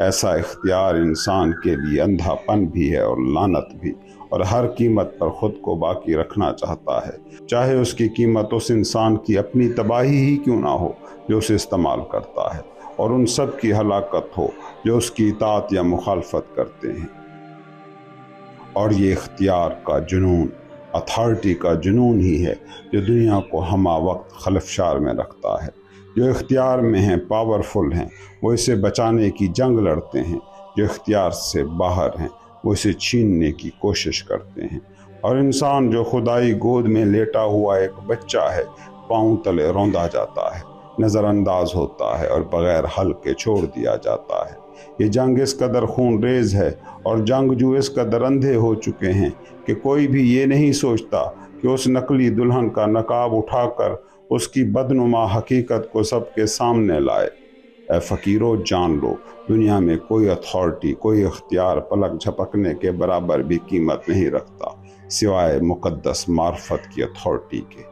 ایسا اختیار انسان کے لیے اندھا پن بھی ہے اور لعنت بھی، اور ہر قیمت پر خود کو باقی رکھنا چاہتا ہے، چاہے اس کی قیمت اس انسان کی اپنی تباہی ہی کیوں نہ ہو جو اسے استعمال کرتا ہے، اور ان سب کی ہلاکت ہو جو اس کی اطاعت یا مخالفت کرتے ہیں۔ اور یہ اختیار کا جنون، اتھارٹی کا جنون ہی ہے جو دنیا کو ہمہ وقت خلفشار میں رکھتا ہے۔ جو اختیار میں ہیں، پاورفل ہیں، وہ اسے بچانے کی جنگ لڑتے ہیں، جو اختیار سے باہر ہیں وہ اسے چھیننے کی کوشش کرتے ہیں۔ اور انسان جو خدائی گود میں لیٹا ہوا ایک بچہ ہے، پاؤں تلے روندا جاتا ہے، نظر انداز ہوتا ہے اور بغیر حل کے چھوڑ دیا جاتا ہے۔ یہ جنگ اس قدر خون ریز ہے اور جنگجو اس قدر اندھے ہو چکے ہیں کہ کوئی بھی یہ نہیں سوچتا کہ اس نقلی دلہن کا نقاب اٹھا کر اس کی بدنما حقیقت کو سب کے سامنے لائے۔ اے فقیرو، جان لو، دنیا میں کوئی اتھارٹی، کوئی اختیار پلک جھپکنے کے برابر بھی قیمت نہیں رکھتا سوائے مقدس معرفت کی اتھارٹی کے،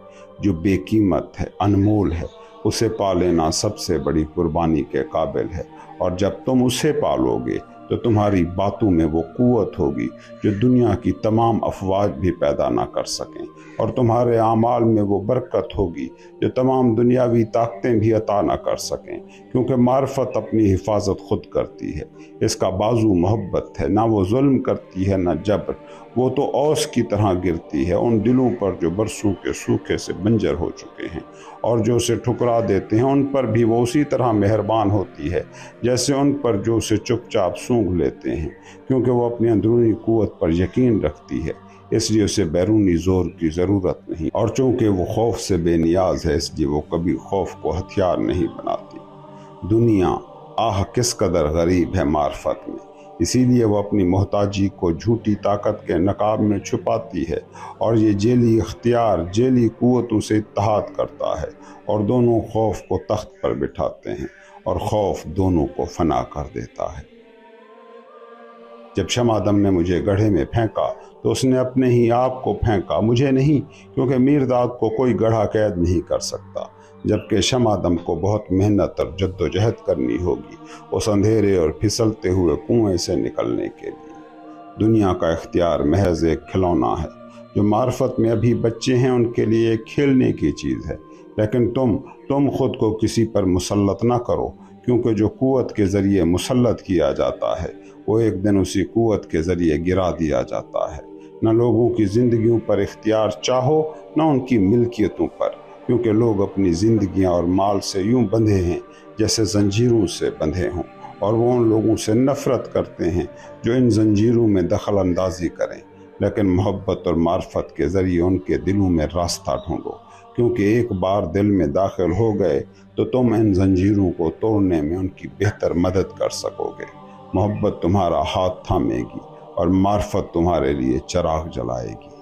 جو بے قیمت ہے، انمول ہے۔ اسے پا لینا سب سے بڑی قربانی کے قابل ہے، اور جب تم اسے پالو گے تو تمہاری باتوں میں وہ قوت ہوگی جو دنیا کی تمام افواج بھی پیدا نہ کر سکیں، اور تمہارے اعمال میں وہ برکت ہوگی جو تمام دنیاوی طاقتیں بھی عطا نہ کر سکیں، کیونکہ معرفت اپنی حفاظت خود کرتی ہے۔ اس کا بازو محبت ہے، نہ وہ ظلم کرتی ہے نہ جبر، وہ تو اوس کی طرح گرتی ہے ان دلوں پر جو برسوں کے سوکھے سے بنجر ہو چکے ہیں، اور جو اسے ٹھکرا دیتے ہیں ان پر بھی وہ اسی طرح مہربان ہوتی ہے جیسے ان پر جو اسے چپ چاپ سونگھ لیتے ہیں، کیونکہ وہ اپنی اندرونی قوت پر یقین رکھتی ہے، اس لیے اسے بیرونی زور کی ضرورت نہیں، اور چونکہ وہ خوف سے بے نیاز ہے اس لیے وہ کبھی خوف کو ہتھیار نہیں بناتی۔ دنیا آہ کس قدر غریب ہے معرفت میں، اسی لیے وہ اپنی محتاجی کو جھوٹی طاقت کے نقاب میں چھپاتی ہے، اور یہ جیلی اختیار جیلی قوتوں سے اتحاد کرتا ہے، اور دونوں خوف کو تخت پر بٹھاتے ہیں، اور خوف دونوں کو فنا کر دیتا ہے۔ جب شمادم نے مجھے گڑھے میں پھینکا تو اس نے اپنے ہی آپ کو پھینکا، مجھے نہیں، کیونکہ میرداد کو کوئی گڑھا قید نہیں کر سکتا، جبکہ شمادم کو بہت محنت اور جد و جہد کرنی ہوگی اس اندھیرے اور پھسلتے ہوئے کنویں سے نکلنے کے لیے۔ دنیا کا اختیار محض ایک کھلونا ہے، جو معرفت میں ابھی بچے ہیں ان کے لیے ایک کھیلنے کی چیز ہے، لیکن تم خود کو کسی پر مسلط نہ کرو، کیونکہ جو قوت کے ذریعے مسلط کیا جاتا ہے وہ ایک دن اسی قوت کے ذریعے گرا دیا جاتا ہے۔ نہ لوگوں کی زندگیوں پر اختیار چاہو نہ ان کی ملکیتوں پر، کیونکہ لوگ اپنی زندگیاں اور مال سے یوں بندھے ہیں جیسے زنجیروں سے بندھے ہوں، اور وہ ان لوگوں سے نفرت کرتے ہیں جو ان زنجیروں میں دخل اندازی کریں، لیکن محبت اور معرفت کے ذریعے ان کے دلوں میں راستہ ڈھونڈو، کیونکہ ایک بار دل میں داخل ہو گئے تو تم ان زنجیروں کو توڑنے میں ان کی بہتر مدد کر سکو گے۔ محبت تمہارا ہاتھ تھامے گی اور معرفت تمہارے لیے چراغ جلائے گی۔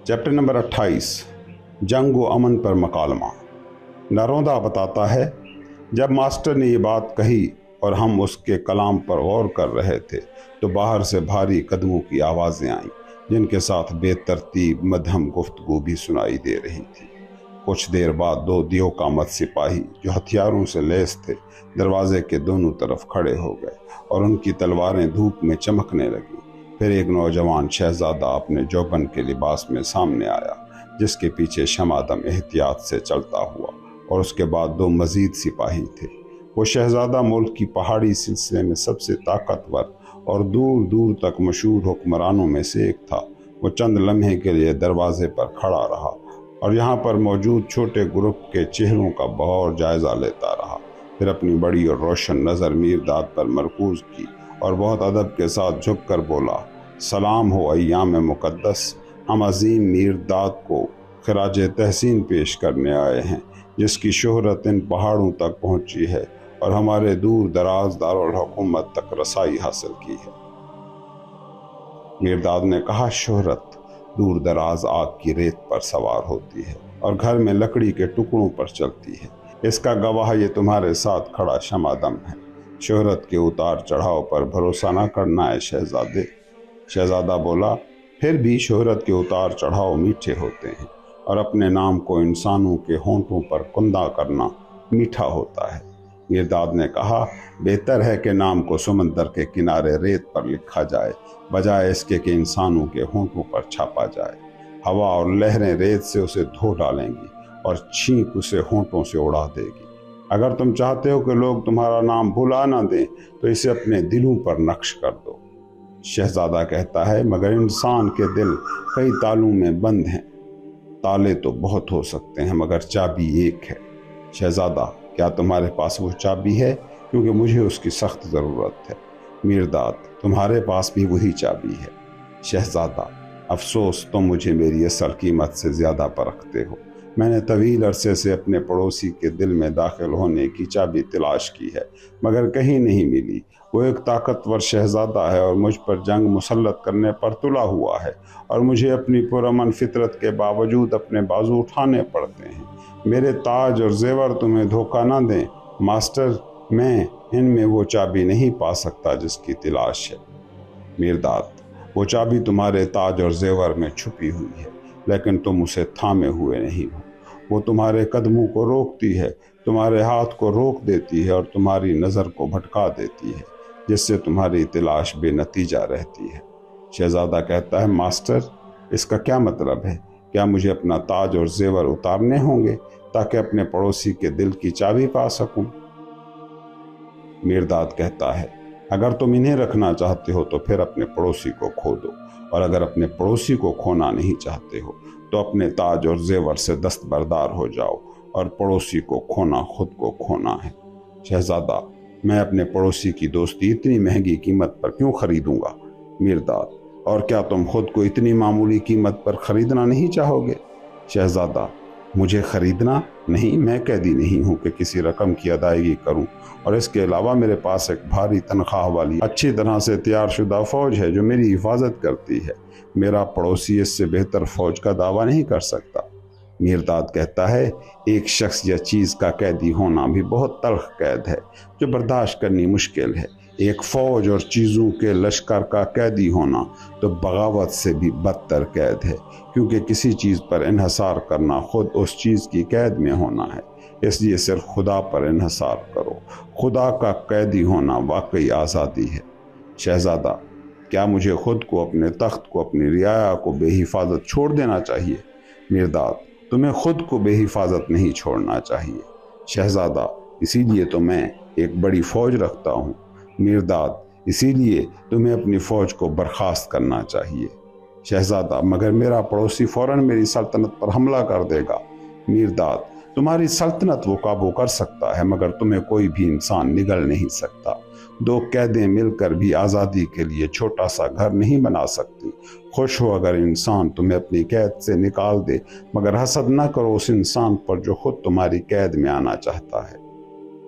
چیپٹر نمبر 28، جنگ و امن پر مکالمہ۔ نروندا بتاتا ہے، جب ماسٹر نے یہ بات کہی اور ہم اس کے کلام پر غور کر رہے تھے تو باہر سے بھاری قدموں کی آوازیں آئیں جن کے ساتھ بے ترتیب مدھم گفتگو بھی سنائی دے رہی تھی۔ کچھ دیر بعد 2 دیو قامت سپاہی جو ہتھیاروں سے لیس تھے دروازے کے دونوں طرف کھڑے ہو گئے اور ان کی تلواریں دھوپ میں چمکنے لگیں۔ پھر ایک نوجوان شہزادہ اپنے جوبن کے لباس میں سامنے آیا، جس کے پیچھے شمادم احتیاط سے چلتا ہوا، اور اس کے بعد 2 مزید سپاہی تھے۔ وہ شہزادہ ملک کی پہاڑی سلسلے میں سب سے طاقتور اور دور دور تک مشہور حکمرانوں میں سے ایک تھا۔ وہ چند لمحے کے لیے دروازے پر کھڑا رہا اور یہاں پر موجود چھوٹے گروپ کے چہروں کا بغور جائزہ لیتا رہا، پھر اپنی بڑی اور روشن نظر میرداد پر مرکوز کی اور بہت ادب کے ساتھ جھک کر بولا، سلام ہو ایام مقدس، ہم عظیم میرداد کو خراج تحسین پیش کرنے آئے ہیں، جس کی شہرت ان پہاڑوں تک پہنچی ہے اور ہمارے دور دراز دارالحکومت تک رسائی حاصل کی ہے۔ میرداد نے کہا، شہرت دور دراز آگ کی ریت پر سوار ہوتی ہے اور گھر میں لکڑی کے ٹکڑوں پر چلتی ہے، اس کا گواہ یہ تمہارے ساتھ کھڑا شمادم ہے۔ شہرت کے اتار چڑھاؤ پر بھروسہ نہ کرنا ہے شہزادے۔ شہزادہ بولا، پھر بھی شہرت کے اتار چڑھاؤ میٹھے ہوتے ہیں، اور اپنے نام کو انسانوں کے ہونٹوں پر کندہ کرنا میٹھا ہوتا ہے۔ میرداد نے کہا، بہتر ہے کہ نام کو سمندر کے کنارے ریت پر لکھا جائے بجائے اس کے کہ انسانوں کے ہونٹوں پر چھاپا جائے۔ ہوا اور لہریں ریت سے اسے دھو ڈالیں گی اور چھینک اسے ہونٹوں سے اڑا دے گی۔ اگر تم چاہتے ہو کہ لوگ تمہارا نام بھلا نہ دیں تو اسے اپنے دلوں پر نقش کر دو۔ شہزادہ کہتا ہے، مگر انسان کے دل کئی تالوں میں بند ہیں۔ تالے تو بہت ہو سکتے ہیں مگر چابی ایک ہے۔ شہزادہ، کیا تمہارے پاس وہ چابی ہے؟ کیونکہ مجھے اس کی سخت ضرورت ہے۔ میرداد، تمہارے پاس بھی وہی چابی ہے۔ شہزادہ، افسوس تم مجھے میری اصل قیمت سے زیادہ پرکھتے ہو۔ میں نے طویل عرصے سے اپنے پڑوسی کے دل میں داخل ہونے کی چابی تلاش کی ہے مگر کہیں نہیں ملی۔ وہ ایک طاقتور شہزادہ ہے اور مجھ پر جنگ مسلط کرنے پر تلا ہوا ہے اور مجھے اپنی پرامن فطرت کے باوجود اپنے بازو اٹھانے پڑتے ہیں۔ میرے تاج اور زیور تمہیں دھوکہ نہ دیں ماسٹر، میں ان میں وہ چابی نہیں پا سکتا جس کی تلاش ہے۔ میرداد، وہ چابی تمہارے تاج اور زیور میں چھپی ہوئی ہے لیکن تم اسے تھامے ہوئے نہیں ہو۔ وہ تمہارے قدموں کو روکتی ہے، تمہارے ہاتھ کو روک دیتی ہے اور تمہاری نظر کو بھٹکا دیتی ہے، جس سے تمہاری تلاش بے نتیجہ رہتی ہے۔ شہزادہ کہتا ہے، ماسٹر، اس کا کیا مطلب ہے؟ کیا مجھے اپنا تاج اور زیور اتارنے ہوں گے تاکہ اپنے پڑوسی کے دل کی چابی پا سکوں؟ میرداد کہتا ہے، اگر تم انہیں رکھنا چاہتے ہو تو پھر اپنے پڑوسی کو کھو دو، اور اگر اپنے پڑوسی کو کھونا نہیں چاہتے ہو تو اپنے تاج اور زیور سے دستبردار ہو جاؤ، اور پڑوسی کو کھونا خود کو کھونا ہے۔ شہزادہ، میں اپنے پڑوسی کی دوستی اتنی مہنگی قیمت پر کیوں خریدوں گا؟ میرداد، اور کیا تم خود کو اتنی معمولی قیمت پر خریدنا نہیں چاہو گے؟ شہزادہ، مجھے خریدنا نہیں، میں قیدی نہیں ہوں کہ کسی رقم کی ادائیگی کروں، اور اس کے علاوہ میرے پاس ایک بھاری تنخواہ والی اچھی طرح سے تیار شدہ فوج ہے جو میری حفاظت کرتی ہے۔ میرا پڑوسی اس سے بہتر فوج کا دعویٰ نہیں کر سکتا۔ میرداد کہتا ہے، ایک شخص یا چیز کا قیدی ہونا بھی بہت تلخ قید ہے جو برداشت کرنی مشکل ہے۔ ایک فوج اور چیزوں کے لشکر کا قیدی ہونا تو بغاوت سے بھی بدتر قید ہے، کیونکہ کسی چیز پر انحصار کرنا خود اس چیز کی قید میں ہونا ہے۔ اس لیے صرف خدا پر انحصار کرو۔ خدا کا قیدی ہونا واقعی آزادی ہے۔ شہزادہ، کیا مجھے خود کو، اپنے تخت کو، اپنی رعایا کو بے حفاظت چھوڑ دینا چاہیے؟ میرداد، تمہیں خود کو بے حفاظت نہیں چھوڑنا چاہیے۔ شہزادہ، اسی لیے تو میں ایک بڑی فوج رکھتا ہوں۔ میرداد، اسی لیے تمہیں اپنی فوج کو برخاست کرنا چاہیے۔ شہزادہ، مگر میرا پڑوسی فوراً میری سلطنت پر حملہ کر دے گا۔ میرداد، تمہاری سلطنت وہ قابو کر سکتا ہے مگر تمہیں کوئی بھی انسان نگل نہیں سکتا۔ دو قیدیں مل کر بھی آزادی کے لیے چھوٹا سا گھر نہیں بنا سکتی۔ خوش ہو اگر انسان تمہیں اپنی قید سے نکال دے، مگر حسد نہ کرو اس انسان پر جو خود تمہاری قید میں آنا چاہتا ہے۔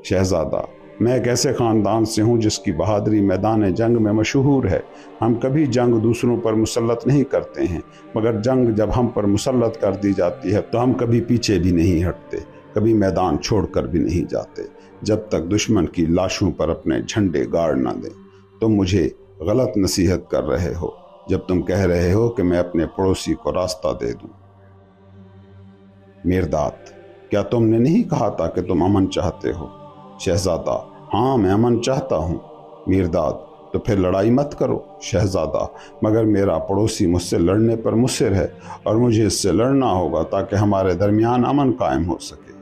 شہزادہ، میں ایک ایسے خاندان سے ہوں جس کی بہادری میدان جنگ میں مشہور ہے۔ ہم کبھی جنگ دوسروں پر مسلط نہیں کرتے ہیں، مگر جنگ جب ہم پر مسلط کر دی جاتی ہے تو ہم کبھی پیچھے بھی نہیں ہٹتے، کبھی میدان چھوڑ کر بھی نہیں جاتے، جب تک دشمن کی لاشوں پر اپنے جھنڈے گاڑ نہ دیں۔ تم مجھے غلط نصیحت کر رہے ہو جب تم کہہ رہے ہو کہ میں اپنے پڑوسی کو راستہ دے دوں۔ میرداد، کیا تم نے نہیں کہا تھا کہ تم امن چاہتے ہو؟ شہزادہ، ہاں، میں امن چاہتا ہوں۔ میرداد، تو پھر لڑائی مت کرو۔ شہزادہ، مگر میرا پڑوسی مجھ سے لڑنے پر مصر ہے اور مجھے اس سے لڑنا ہوگا تاکہ ہمارے درمیان امن قائم ہو سکے۔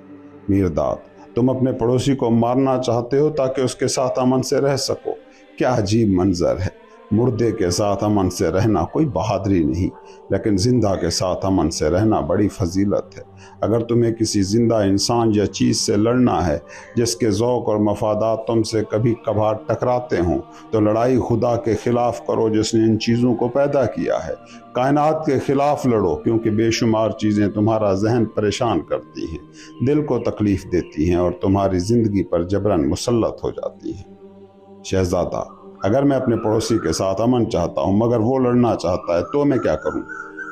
میرداد، تم اپنے پڑوسی کو مارنا چاہتے ہو تاکہ اس کے ساتھ امن سے رہ سکو؟ کیا عجیب منظر ہے۔ مردے کے ساتھ امن سے رہنا کوئی بہادری نہیں، لیکن زندہ کے ساتھ امن سے رہنا بڑی فضیلت ہے۔ اگر تمہیں کسی زندہ انسان یا چیز سے لڑنا ہے جس کے ذوق اور مفادات تم سے کبھی کبھار ٹکراتے ہوں، تو لڑائی خدا کے خلاف کرو جس نے ان چیزوں کو پیدا کیا ہے۔ کائنات کے خلاف لڑو، کیونکہ بے شمار چیزیں تمہارا ذہن پریشان کرتی ہیں، دل کو تکلیف دیتی ہیں اور تمہاری زندگی پر جبراً مسلط ہو جاتی ہیں۔ شہزادہ، اگر میں اپنے پڑوسی کے ساتھ امن چاہتا ہوں مگر وہ لڑنا چاہتا ہے تو میں کیا کروں؟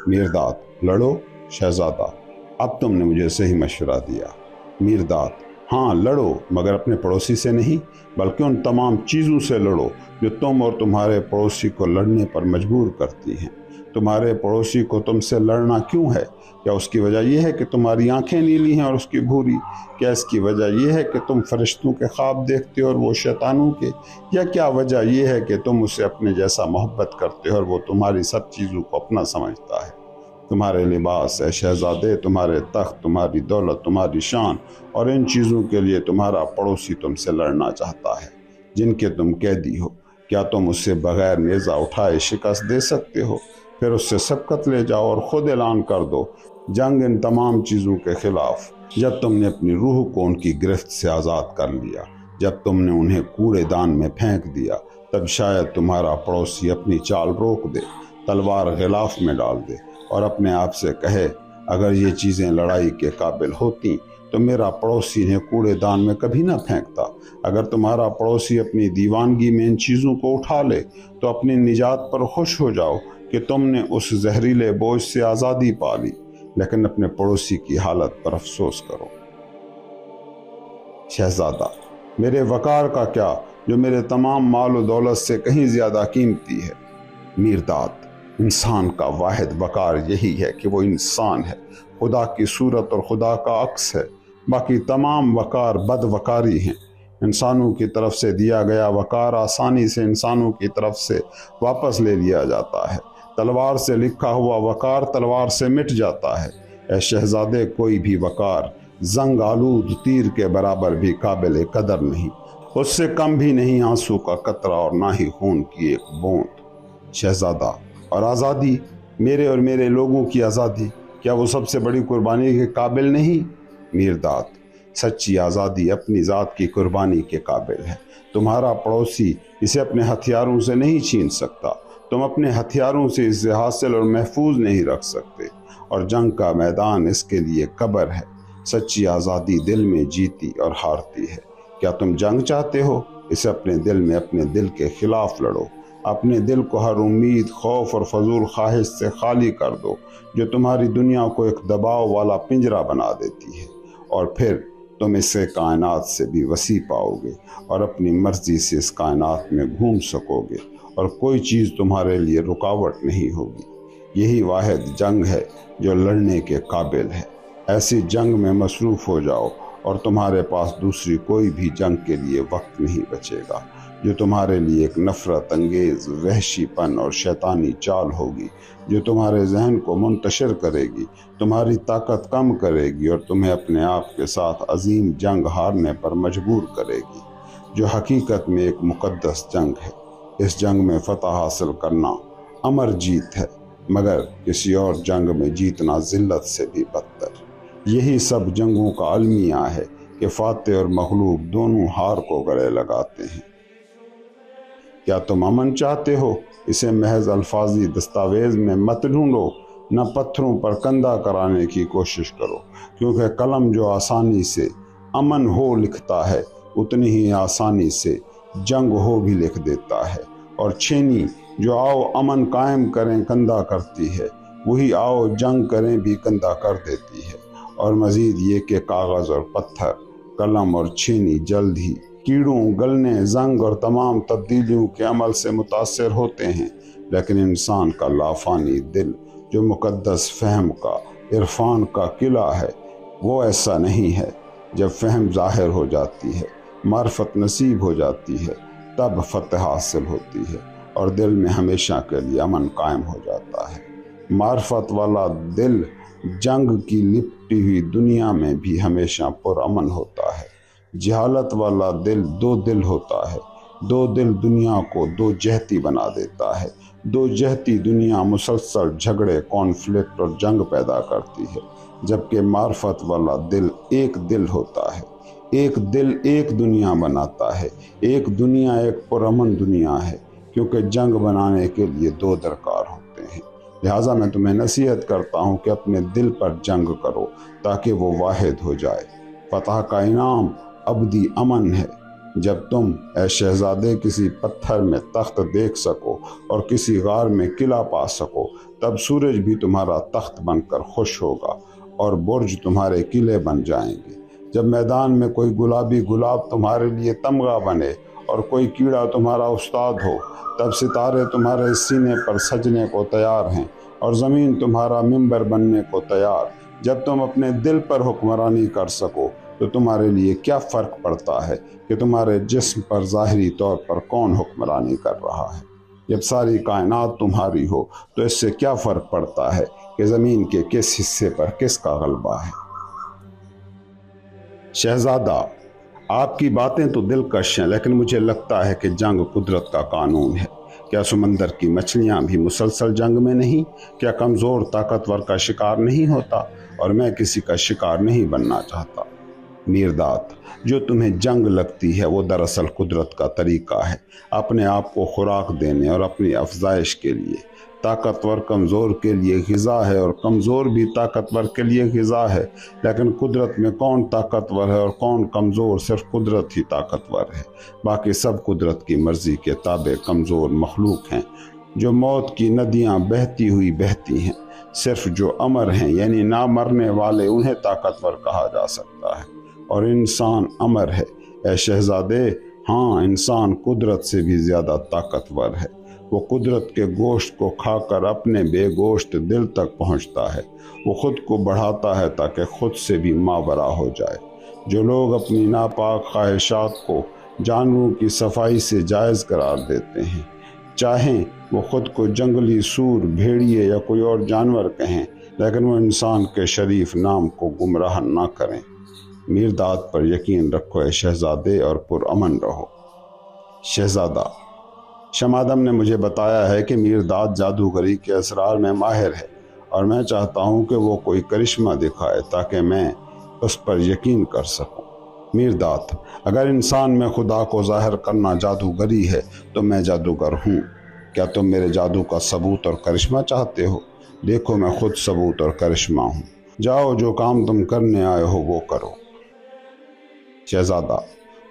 میرداد، لڑو۔ شہزادہ، اب تم نے مجھے صحیح مشورہ دیا۔ میرداد، ہاں لڑو، مگر اپنے پڑوسی سے نہیں، بلکہ ان تمام چیزوں سے لڑو جو تم اور تمہارے پڑوسی کو لڑنے پر مجبور کرتی ہیں۔ تمہارے پڑوسی کو تم سے لڑنا کیوں ہے؟ کیا اس کی وجہ یہ ہے کہ تمہاری آنکھیں نیلی ہیں اور اس کی بھوری؟ کیا اس کی وجہ یہ ہے کہ تم فرشتوں کے خواب دیکھتے ہو اور وہ شیطانوں کے؟ یا کیا وجہ یہ ہے کہ تم اسے اپنے جیسا محبت کرتے ہو اور وہ تمہاری سب چیزوں کو اپنا سمجھتا ہے؟ تمہارے لباس اے شہزادے، تمہارے تخت، تمہاری دولت، تمہاری شان اور ان چیزوں کے لیے تمہارا پڑوسی تم سے لڑنا چاہتا ہے جن کے تم قیدی ہو۔ کیا تم اس سے بغیر نیزہ اٹھائے شکست دے سکتے ہو؟ پھر اس سے سبقت لے جاؤ اور خود اعلان کر دو جنگ ان تمام چیزوں کے خلاف۔ جب تم نے اپنی روح کو ان کی گرفت سے آزاد کر لیا، جب تم نے انہیں کوڑے دان میں پھینک دیا، تب شاید تمہارا پڑوسی اپنی چال روک دے، تلوار غلاف میں ڈال دے اور اپنے آپ سے کہے اگر یہ چیزیں لڑائی کے قابل ہوتی تو میرا پڑوسی نے کوڑے دان میں کبھی نہ پھینکتا۔ اگر تمہارا پڑوسی اپنی دیوانگی میں ان چیزوں کو اٹھا لے تو اپنی نجات پر خوش ہو جاؤ کہ تم نے اس زہریلے بوجھ سے آزادی پا لی، لیکن اپنے پڑوسی کی حالت پر افسوس کرو۔ شہزادہ، میرے وقار کا کیا جو میرے تمام مال و دولت سے کہیں زیادہ قیمتی ہے؟ میرداد، انسان کا واحد وقار یہی ہے کہ وہ انسان ہے، خدا کی صورت اور خدا کا عکس ہے۔ باقی تمام وقار بد وقاری ہیں۔ انسانوں کی طرف سے دیا گیا وقار آسانی سے انسانوں کی طرف سے واپس لے لیا جاتا ہے۔ تلوار سے لکھا ہوا وقار تلوار سے مٹ جاتا ہے۔ اے شہزادے، کوئی بھی وقار زنگ آلود تیر کے برابر بھی قابل قدر نہیں، اس سے کم بھی نہیں آنسو کا قطرہ اور نہ ہی خون کی ایک بوند۔ شہزادہ، اور آزادی، میرے اور میرے لوگوں کی آزادی، کیا وہ سب سے بڑی قربانی کے قابل نہیں؟ میرداد، سچی آزادی اپنی ذات کی قربانی کے قابل ہے۔ تمہارا پڑوسی اسے اپنے ہتھیاروں سے نہیں چھین سکتا، تم اپنے ہتھیاروں سے اسے حاصل اور محفوظ نہیں رکھ سکتے، اور جنگ کا میدان اس کے لیے قبر ہے۔ سچی آزادی دل میں جیتی اور ہارتی ہے۔ کیا تم جنگ چاہتے ہو؟ اسے اپنے دل میں اپنے دل کے خلاف لڑو۔ اپنے دل کو ہر امید، خوف اور فضول خواہش سے خالی کر دو جو تمہاری دنیا کو ایک دباؤ والا پنجرہ بنا دیتی ہے، اور پھر تم اسے کائنات سے بھی وسیع پاؤ گے اور اپنی مرضی سے اس کائنات میں گھوم سکو گے، اور کوئی چیز تمہارے لیے رکاوٹ نہیں ہوگی۔ یہی واحد جنگ ہے جو لڑنے کے قابل ہے۔ ایسی جنگ میں مصروف ہو جاؤ اور تمہارے پاس دوسری کوئی بھی جنگ کے لیے وقت نہیں بچے گا، جو تمہارے لیے ایک نفرت انگیز وحشی پن اور شیطانی چال ہوگی، جو تمہارے ذہن کو منتشر کرے گی، تمہاری طاقت کم کرے گی اور تمہیں اپنے آپ کے ساتھ عظیم جنگ ہارنے پر مجبور کرے گی، جو حقیقت میں ایک مقدس جنگ ہے۔ اس جنگ میں فتح حاصل کرنا امر جیت ہے، مگر کسی اور جنگ میں جیتنا ذلت سے بھی بدتر۔ یہی سب جنگوں کا المیہ ہے کہ فاتح اور مغلوب دونوں ہار کو گلے لگاتے ہیں۔ کیا تم امن چاہتے ہو؟ اسے محض الفاظی دستاویز میں مت ڈھونڈو، نہ پتھروں پر کندہ کرانے کی کوشش کرو، کیونکہ قلم جو آسانی سے امن ہو لکھتا ہے اتنی ہی آسانی سے جنگ ہو بھی لکھ دیتا ہے، اور چھینی جو آؤ امن قائم کریں کندہ کرتی ہے، وہی آؤ جنگ کریں بھی کندہ کر دیتی ہے۔ اور مزید یہ کہ کاغذ اور پتھر، قلم اور چھینی جلد ہی کیڑوں، گلنے، زنگ اور تمام تبدیلیوں کے عمل سے متاثر ہوتے ہیں، لیکن انسان کا لافانی دل جو مقدس فہم کا، عرفان کا قلعہ ہے، وہ ایسا نہیں ہے۔ جب فہم ظاہر ہو جاتی ہے، معرفت نصیب ہو جاتی ہے، تب فتح حاصل ہوتی ہے اور دل میں ہمیشہ کے لیے امن قائم ہو جاتا ہے۔ معرفت والا دل جنگ کی لپٹی ہوئی دنیا میں بھی ہمیشہ پرامن ہوتا ہے۔ جہالت والا دل دو دل ہوتا ہے۔ دو دل دنیا کو دو جہتی بنا دیتا ہے۔ دو جہتی دنیا مسلسل جھگڑے، کانفلکٹ اور جنگ پیدا کرتی ہے، جبکہ معرفت والا دل ایک دل ہوتا ہے۔ ایک دل ایک دنیا بناتا ہے۔ ایک دنیا ایک پرامن دنیا ہے، کیونکہ جنگ بنانے کے لیے دو درکار ہوتے ہیں۔ لہٰذا میں تمہیں نصیحت کرتا ہوں کہ اپنے دل پر جنگ کرو تاکہ وہ واحد ہو جائے۔ فتح کا انعام ابدی امن ہے۔ جب تم اے شہزادے کسی پتھر میں تخت دیکھ سکو اور کسی غار میں قلعہ پا سکو، تب سورج بھی تمہارا تخت بن کر خوش ہوگا اور برج تمہارے قلعے بن جائیں گے۔ جب میدان میں کوئی گلابی گلاب تمہارے لیے تمغہ بنے اور کوئی کیڑا تمہارا استاد ہو، تب ستارے تمہارے سینے پر سجنے کو تیار ہیں اور زمین تمہارا ممبر بننے کو تیار۔ جب تم اپنے دل پر حکمرانی کر سکو تو تمہارے لیے کیا فرق پڑتا ہے کہ تمہارے جسم پر ظاہری طور پر کون حکمرانی کر رہا ہے؟ جب ساری کائنات تمہاری ہو تو اس سے کیا فرق پڑتا ہے کہ زمین کے کس حصے پر کس کا غلبہ ہے؟ شہزادہ، آپ کی باتیں تو دلکش ہیں، لیکن مجھے لگتا ہے کہ جنگ قدرت کا قانون ہے۔ کیا سمندر کی مچھلیاں بھی مسلسل جنگ میں نہیں؟ کیا کمزور طاقتور کا شکار نہیں ہوتا؟ اور میں کسی کا شکار نہیں بننا چاہتا۔ میرداد، جو تمہیں جنگ لگتی ہے وہ دراصل قدرت کا طریقہ ہے، اپنے آپ کو خوراک دینے اور اپنی افزائش کے لیے۔ طاقتور کمزور کے لیے غذا ہے اور کمزور بھی طاقتور کے لیے غذا ہے، لیکن قدرت میں کون طاقتور ہے اور کون کمزور؟ صرف قدرت ہی طاقتور ہے، باقی سب قدرت کی مرضی کے تابع کمزور مخلوق ہیں جو موت کی ندیاں بہتی ہوئی بہتی ہیں۔ صرف جو امر ہیں یعنی نہ مرنے والے انہیں طاقتور کہا جا سکتا ہے، اور انسان امر ہے۔ اے شہزادے، ہاں، انسان قدرت سے بھی زیادہ طاقتور ہے۔ وہ قدرت کے گوشت کو کھا کر اپنے بے گوشت دل تک پہنچتا ہے۔ وہ خود کو بڑھاتا ہے تاکہ خود سے بھی ماورا ہو جائے۔ جو لوگ اپنی ناپاک خواہشات کو جانوروں کی صفائی سے جائز قرار دیتے ہیں، چاہیں وہ خود کو جنگلی سور، بھیڑیے یا کوئی اور جانور کہیں، لیکن وہ انسان کے شریف نام کو گمراہ نہ کریں۔ میرداد پر یقین رکھو اے شہزادے، اور پرامن رہو۔ شہزادہ، شمادم نے مجھے بتایا ہے کہ میرداد جادوگری کے اسرار میں ماہر ہے، اور میں چاہتا ہوں کہ وہ کوئی کرشمہ دکھائے تاکہ میں اس پر یقین کر سکوں۔ میرداد، اگر انسان میں خدا کو ظاہر کرنا جادوگری ہے تو میں جادوگر ہوں۔ کیا تم میرے جادو کا ثبوت اور کرشمہ چاہتے ہو؟ دیکھو، میں خود ثبوت اور کرشمہ ہوں۔ جاؤ، جو کام تم کرنے آئے ہو وہ کرو۔ شہزادہ،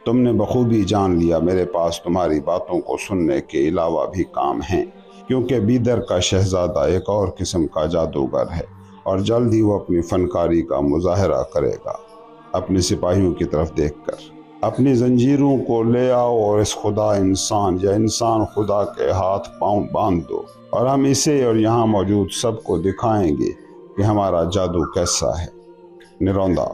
تم نے بخوبی جان لیا میرے پاس تمہاری باتوں کو سننے کے علاوہ بھی کام ہیں، کیونکہ بیدر کا شہزادہ ایک اور قسم کا جادوگر ہے، اور جلد ہی وہ اپنی فنکاری کا مظاہرہ کرے گا۔ اپنے سپاہیوں کی طرف دیکھ کر، اپنی زنجیروں کو لے آؤ اور اس خدا انسان یا انسان خدا کے ہاتھ پاؤں باندھ دو، اور ہم اسے اور یہاں موجود سب کو دکھائیں گے کہ ہمارا جادو کیسا ہے۔ نروندا،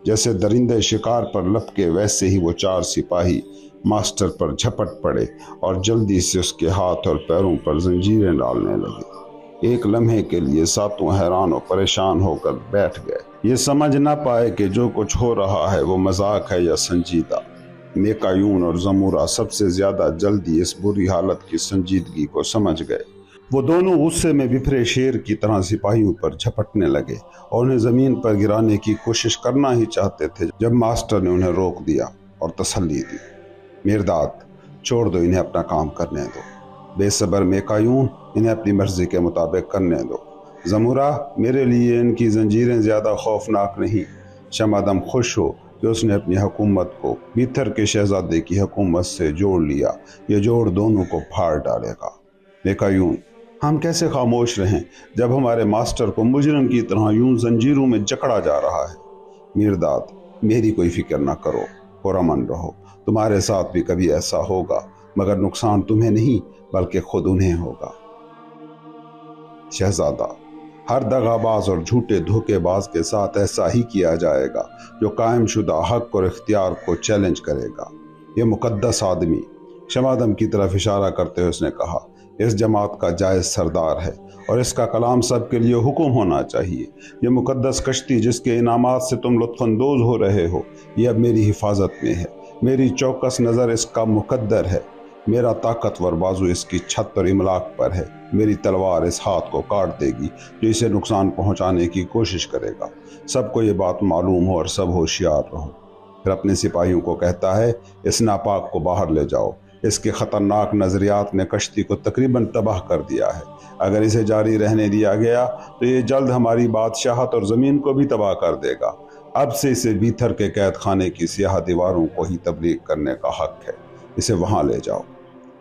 جیسے درندے شکار پر لپکے ویسے ہی وہ چار سپاہی ماسٹر پر جھپٹ پڑے اور جلدی سے اس کے ہاتھ اور پیروں پر زنجیریں ڈالنے لگے۔ ایک لمحے کے لیے ساتوں حیران و پریشان ہو کر بیٹھ گئے، یہ سمجھ نہ پائے کہ جو کچھ ہو رہا ہے وہ مذاق ہے یا سنجیدہ۔ میکایون اور زمورا سب سے زیادہ جلدی اس بری حالت کی سنجیدگی کو سمجھ گئے۔ وہ دونوں غصے میں بپھرے شیر کی طرح سپاہیوں پر جھپٹنے لگے اور انہیں زمین پر گرانے کی کوشش کرنا ہی چاہتے تھے، جب ماسٹر نے انہیں روک دیا اور تسلی دی۔ میرداد، چھوڑ دو، انہیں اپنا کام کرنے دو۔ بے صبر میکایون، انہیں اپنی مرضی کے مطابق کرنے دو۔ زمورا، میرے لیے ان کی زنجیریں زیادہ خوفناک نہیں۔ شمادم خوش ہو کہ اس نے اپنی حکومت کو بیتھر کے شہزادے کی حکومت سے جوڑ لیا، یہ جوڑ دونوں کو پھاڑ ڈالے گا۔ میکایون، ہم کیسے خاموش رہیں جب ہمارے ماسٹر کو مجرم کی طرح یوں زنجیروں میں جکڑا جا رہا ہے؟ میرداد، میری کوئی فکر نہ کرو، پرامن رہو، تمہارے ساتھ بھی کبھی ایسا ہوگا، مگر نقصان تمہیں نہیں بلکہ خود انہیں ہوگا۔ شہزادہ، ہر دغا باز اور جھوٹے دھوکے باز کے ساتھ ایسا ہی کیا جائے گا جو قائم شدہ حق اور اختیار کو چیلنج کرے گا۔ یہ مقدس آدمی، شمادم کی طرف اشارہ کرتے ہوئے اس نے کہا، اس جماعت کا جائز سردار ہے اور اس کا کلام سب کے لیے حکم ہونا چاہیے۔ یہ مقدس کشتی جس کے انعامات سے تم لطف اندوز ہو رہے ہو، یہ اب میری حفاظت میں ہے۔ میری چوکس نظر اس کا مقدر ہے، میرا طاقتور بازو اس کی چھت اور املاک پر ہے۔ میری تلوار اس ہاتھ کو کاٹ دے گی جو اسے نقصان پہنچانے کی کوشش کرے گا۔ سب کو یہ بات معلوم ہو اور سب ہوشیار رہو۔ پھر اپنے سپاہیوں کو کہتا ہے، اس ناپاک کو باہر لے جاؤ، اس کے خطرناک نظریات نے کشتی کو تقریباً تباہ کر دیا ہے۔ اگر اسے جاری رہنے دیا گیا تو یہ جلد ہماری بادشاہت اور زمین کو بھی تباہ کر دے گا۔ اب سے اسے بیتھر کے قید خانے کی سیاہ دیواروں کو ہی تبلیغ کرنے کا حق ہے، اسے وہاں لے جاؤ۔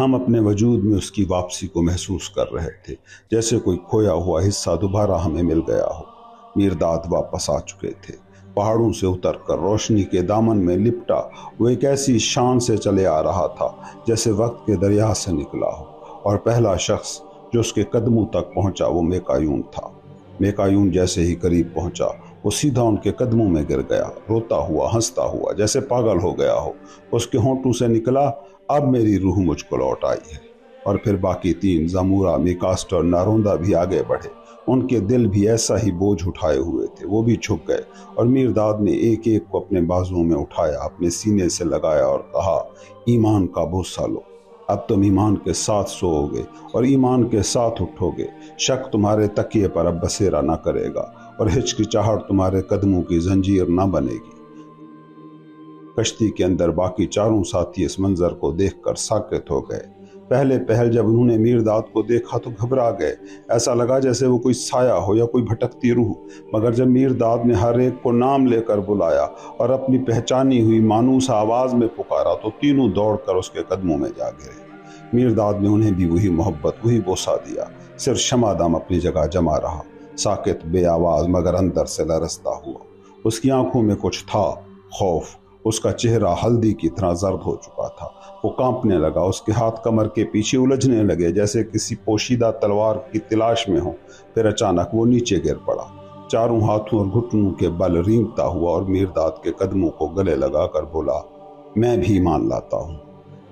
ہم اپنے وجود میں اس کی واپسی کو محسوس کر رہے تھے، جیسے کوئی کھویا ہوا حصہ دوبارہ ہمیں مل گیا ہو۔ میرداد واپس آ چکے تھے۔ پہاڑوں سے اتر کر روشنی کے دامن میں لپٹا وہ ایک ایسی شان سے چلے آ رہا تھا جیسے وقت کے دریا سے نکلا ہو، اور پہلا شخص جو اس کے قدموں تک پہنچا وہ میکایون تھا۔ میکایون جیسے ہی قریب پہنچا وہ سیدھا ان کے قدموں میں گر گیا، روتا ہوا، ہنستا ہوا، جیسے پاگل ہو گیا ہو۔ اس کے ہونٹوں سے نکلا، اب میری روح مجھ کو لوٹ آئی ہے۔ اور پھر باقی تین، زمورہ، میکاسٹ اور ناروندا بھی آگے بڑھے۔ ان کے دل بھی ایسا ہی بوجھ اٹھائے ہوئے تھے، وہ بھی جھک گئے، اور میرداد نے ایک ایک کو اپنے بازوؤں میں اٹھایا، اپنے سینے سے لگایا اور کہا، ایمان کا بوسہ لو، اب تم ایمان کے ساتھ سو گے اور ایمان کے ساتھ اٹھو گے۔ شک تمہارے تکیے پر اب بسیرا نہ کرے گا، اور ہچکچاہٹ تمہارے قدموں کی زنجیر نہ بنے گی۔ کشتی کے اندر باقی چاروں ساتھی اس منظر کو دیکھ کر ساکت ہو گئے۔ پہل جب انہوں نے میرداد کو دیکھا تو گھبرا گئے، ایسا لگا جیسے وہ کوئی سایہ ہو یا کوئی بھٹکتی روح۔ مگر جب میرداد نے ہر ایک کو نام لے کر بلایا اور اپنی پہچانی ہوئی مانوس آواز میں پکارا تو تینوں دوڑ کر اس کے قدموں میں جا گرے۔ میرداد نے انہیں بھی وہی محبت، وہی بوسہ دیا۔ صرف شمادام اپنی جگہ جمع رہا، ساکت، بے آواز، مگر اندر سے لرزتا ہوا۔ اس کی آنکھوں میں کچھ تھا، خوف۔ اس کا چہرہ ہلدی کی طرح زرد ہو چکا تھا، وہ کانپنے لگا، اس کے ہاتھ کمر کے پیچھے الجھنے لگے جیسے کسی پوشیدہ تلوار کی تلاش میں ہو۔ پھر اچانک وہ نیچے گر پڑا، چاروں ہاتھوں اور گھٹنوں کے بل رینگتا ہوا، اور میرداد کے قدموں کو گلے لگا کر بولا، میں بھی ایمان لاتا ہوں۔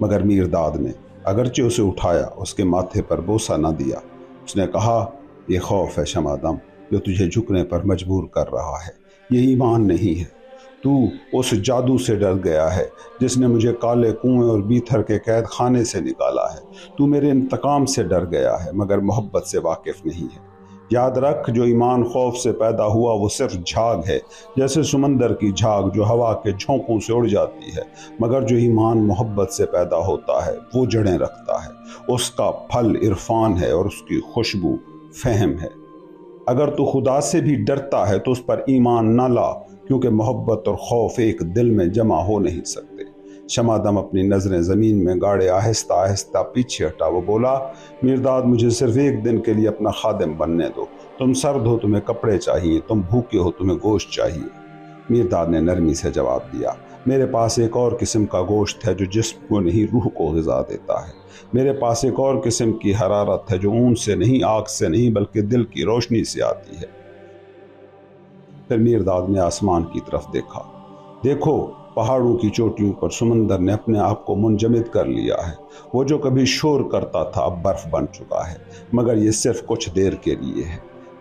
مگر میرداد نے اگرچہ اسے اٹھایا، اس کے ماتھے پر بوسہ نہ دیا۔ اس نے کہا، یہ خوف ہے شمادم جو تجھے جھکنے پر مجبور کر رہا ہے، یہ ایمان نہیں ہے۔ تو اس جادو سے ڈر گیا ہے جس نے مجھے کالے کنویں اور بیتھر کے قید خانے سے نکالا ہے۔ تو میرے انتقام سے ڈر گیا ہے مگر محبت سے واقف نہیں ہے۔ یاد رکھ، جو ایمان خوف سے پیدا ہوا وہ صرف جھاگ ہے، جیسے سمندر کی جھاگ جو ہوا کے جھونکوں سے اڑ جاتی ہے، مگر جو ایمان محبت سے پیدا ہوتا ہے وہ جڑیں رکھتا ہے۔ اس کا پھل عرفان ہے اور اس کی خوشبو فہم ہے۔ اگر تو خدا سے بھی ڈرتا ہے تو اس پر ایمان نہ لا، کیونکہ محبت اور خوف ایک دل میں جمع ہو نہیں سکتے۔ شمادم اپنی نظریں زمین میں گاڑے آہستہ آہستہ پیچھے ہٹا۔ وہ بولا، میرداد مجھے صرف ایک دن کے لیے اپنا خادم بننے دو۔ تم سرد ہو، تمہیں کپڑے چاہیے، تم بھوکے ہو، تمہیں گوشت چاہیے۔ میرداد نے نرمی سے جواب دیا، میرے پاس ایک اور قسم کا گوشت ہے جو جسم کو نہیں روح کو غذا دیتا ہے۔ میرے پاس ایک اور قسم کی حرارت ہے جو اون سے نہیں، آگ سے نہیں، بلکہ دل کی روشنی سے آتی ہے۔ پھر میرداد نے آسمان کی طرف دیکھا۔ دیکھو، پہاڑوں کی چوٹیوں پر سمندر نے اپنے آپ کو منجمد کر لیا ہے۔ وہ جو کبھی شور کرتا تھا اب برف بن چکا ہے، مگر یہ صرف کچھ دیر کے لیے ہے۔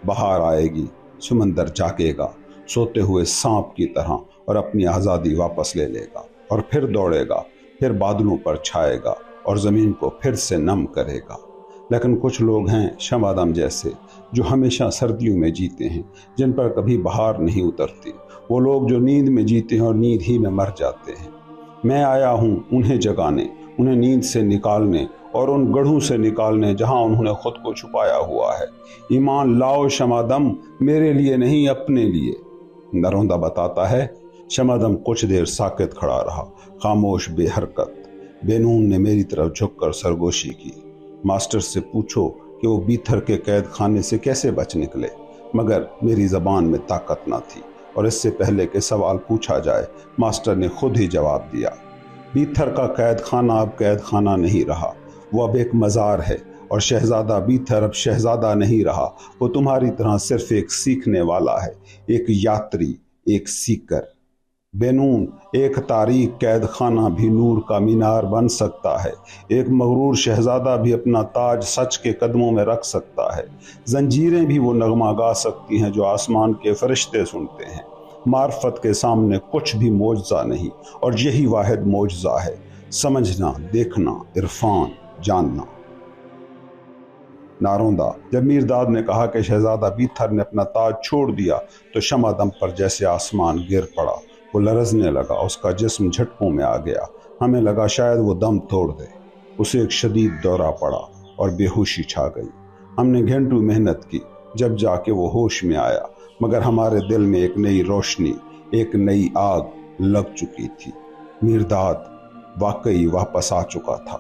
بہار آئے گی، سمندر جاگے گا سوتے ہوئے سانپ کی طرح اور اپنی آزادی واپس لے لے گا، اور پھر دوڑے گا، پھر بادلوں پر چھائے گا اور زمین کو پھر سے نم کرے گا۔ لیکن کچھ لوگ ہیں شمادم جیسے جو ہمیشہ سردیوں میں جیتے ہیں، جن پر کبھی بہار نہیں اترتی۔ وہ لوگ جو نیند میں جیتے ہیں اور نیند ہی میں مر جاتے ہیں۔ میں آیا ہوں انہیں جگانے، انہیں نیند سے نکالنے اور ان گڑھوں سے نکالنے جہاں انہوں نے خود کو چھپایا ہوا ہے۔ ایمان لاؤ شمادم، میرے لیے نہیں، اپنے لیے۔ ناروندا بتاتا ہے، شمادم کچھ دیر ساکت کھڑا رہا، خاموش، بے حرکت۔ بینون نے میری طرف جھک کر سرگوشی کی، ماسٹر سے پوچھو کہ وہ بیتھر کے قید خانے سے کیسے بچ نکلے۔ مگر میری زبان میں طاقت نہ تھی، اور اس سے پہلے کہ سوال پوچھا جائے ماسٹر نے خود ہی جواب دیا، بیتھر کا قید خانہ اب قید خانہ نہیں رہا، وہ اب ایک مزار ہے، اور شہزادہ بیتھر اب شہزادہ نہیں رہا، وہ تمہاری طرح صرف ایک سیکھنے والا ہے، ایک یاتری، ایک سیکر۔ بینون، ایک تاریک قید خانہ بھی نور کا مینار بن سکتا ہے، ایک مغرور شہزادہ بھی اپنا تاج سچ کے قدموں میں رکھ سکتا ہے، زنجیریں بھی وہ نغمہ گا سکتی ہیں جو آسمان کے فرشتے سنتے ہیں۔ معرفت کے سامنے کچھ بھی معجزہ نہیں، اور یہی واحد معجزہ ہے، سمجھنا، دیکھنا، عرفان، جاننا۔ ناروندا، جب میرداد نے کہا کہ شہزادہ بیتھر نے اپنا تاج چھوڑ دیا تو شمادم پر جیسے آسمان گر پڑا، وہ لرزنے لگا، اس کا جسم جھٹکوں میں آ گیا، ہمیں لگا شاید وہ دم توڑ دے۔ اسے ایک شدید دورہ پڑا اور بے ہوشی چھا گئی۔ ہم نے گھنٹوں محنت کی، جب جا کے وہ ہوش میں آیا، مگر ہمارے دل میں ایک نئی روشنی، ایک نئی آگ لگ چکی تھی۔ میرداد واقعی واپس آ چکا تھا۔